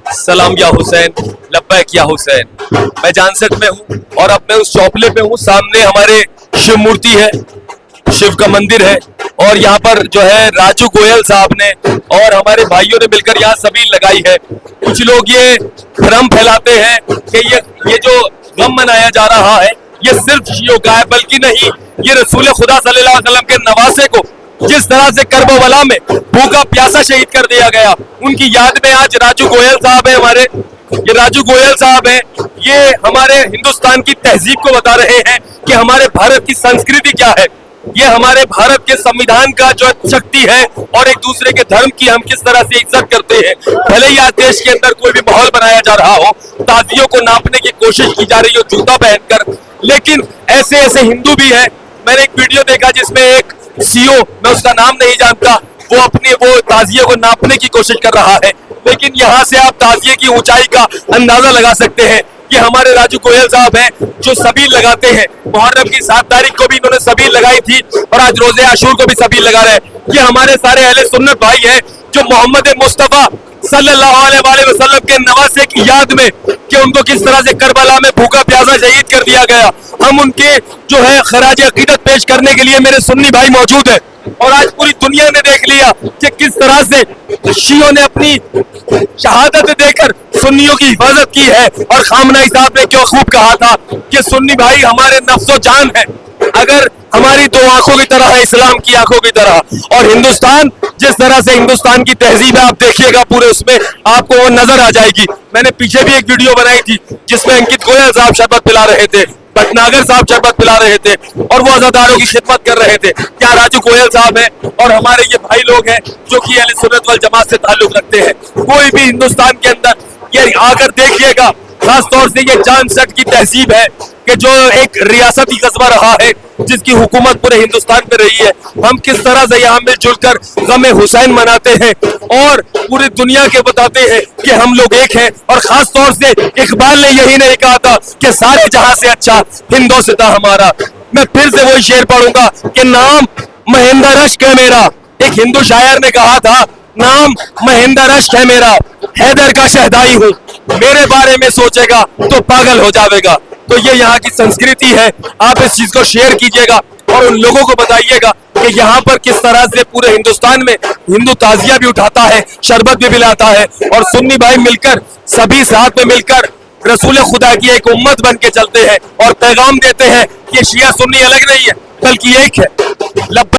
सलाम या हुसैन, लब्बैक या हुसैन। मैं जानसठ में हूँ और अपने उस चौपले पे हूँ। सामने हमारे शिव मूर्ति है, शिव का मंदिर है और यहाँ पर जो है राजू गोयल साहब ने और हमारे भाइयों ने मिलकर यहाँ सभी लगाई है। कुछ लोग ये भ्रम फैलाते हैं कि ये जो गम मनाया जा रहा है ये सिर्फ शियों का है, बल्कि नहीं, ये रसूल खुदा सल्लल्लाहु अलैहि वसल्लम के नवासे को जिस तरह से करबला में भूखा प्यासा शहीद कर दिया गया, उनकी याद में आज राजू गोयल साहब है हमारे। ये राजू गोयल साहब है, ये हमारे हिंदुस्तान की तहजीब को बता रहे हैं कि हमारे भारत की संस्कृति क्या है, ये हमारे भारत के संविधान का जो शक्ति है और एक दूसरे के धर्म की हम किस तरह से इज्जत करते हैं। भले ही आज देश के अंदर कोई भी माहौल बनाया जा रहा हो, ताजियों को नापने की कोशिश की जा रही हो जूता पहनकर, लेकिन ऐसे ऐसे हिंदू भी है। मैंने एक वीडियो देखा जिसमें एक सीओ, मैं उसका नाम नहीं जानता, वो अपने वो ताजिए को नापने की कोशिश कर रहा है, लेकिन यहाँ से आप ताजिए की ऊंचाई का अंदाजा लगा सकते हैं। ये हमारे राजू गोयल साहब हैं जो सबील लगाते हैं। मुहर्रम की 7 तारीख को भी इन्होंने सबील लगाई थी और आज रोजे आशूर को भी सबील लगा रहे हैं। ये हमारे सारे अहले सुन्नत भाई हैं जो मोहम्मद मुस्तफा सल्लल्लाहु अलैहि वसल्लम के नवासे की याद में कि उनको किस तरह से करबला में भूखा प्यासा शहीद कर दिया गया, हम उनके जो है खराज अकीदत पेश करने के लिए मेरे सुन्नी भाई मौजूद है। और आज पूरी दुनिया ने देख लिया कि किस तरह से शियों ने अपनी शहादत देकर सुन्नियों की हिफाजत की है। और खामनाई साहब ने क्यों खूब कहा था कि सुन्नी भाई हमारे नफ्सो जान है, अगर हमारी 2 आंखों की तरह है, इस्लाम की आंखों की तरह। और हिंदुस्तान, जिस तरह से हिंदुस्तान की तहजीब है, आप देखिएगा पूरे उसमें आपको वो नजर आ जाएगी। मैंने पीछे भी एक वीडियो बनाई थी जिसमें अंकित गोयल साहब शरबत पिला रहे थे, भटनागर साहब शरबत पिला रहे थे और वो अज़ादारों की खिदमत कर रहे थे। क्या राजू गोयल साहब है और हमारे ये भाई लोग हैं जो कि अहले सुन्नत वल जमात से ताल्लुक रखते हैं। कोई भी हिंदुस्तान के अंदर ये आकर देखिएगा, खास तौर से ये जानसठ की तहजीब है कि जो एक रियासती कस्बा रहा है जिसकी हुकूमत पूरे हिंदुस्तान पे रही है, हम किस तरह से यहाँ मिलजुल कर गमे हुसैन मनाते हैं और पूरी दुनिया के बताते हैं कि हम लोग एक हैं। और खास तौर से इकबाल ने यही नहीं कहा था कि सारे जहां से अच्छा हिंदोस्तान हमारा। मैं फिर से वही शेर पढ़ूंगा कि नाम महेंद्र रश्क है मेरा। एक हिंदू शायर ने कहा था, नाम महेंद्र रश्क है मेरा, हैदर का शहदाई हूँ, मेरे बारे में सोचेगा तो पागल हो जाएगा। तो ये यहाँ की संस्कृति है, आप इस चीज को शेयर कीजिएगा और उन लोगों को बताइएगा कि यहाँ पर किस तरह से पूरे हिंदुस्तान में हिंदू ताजिया भी उठाता है, शरबत भी पिलाता है और सुन्नी भाई मिलकर सभी साथ में मिलकर रसूल खुदा की एक उम्मत बन के चलते हैं और पैगाम देते हैं कि शिया सुन्नी अलग नहीं है बल्कि एक है।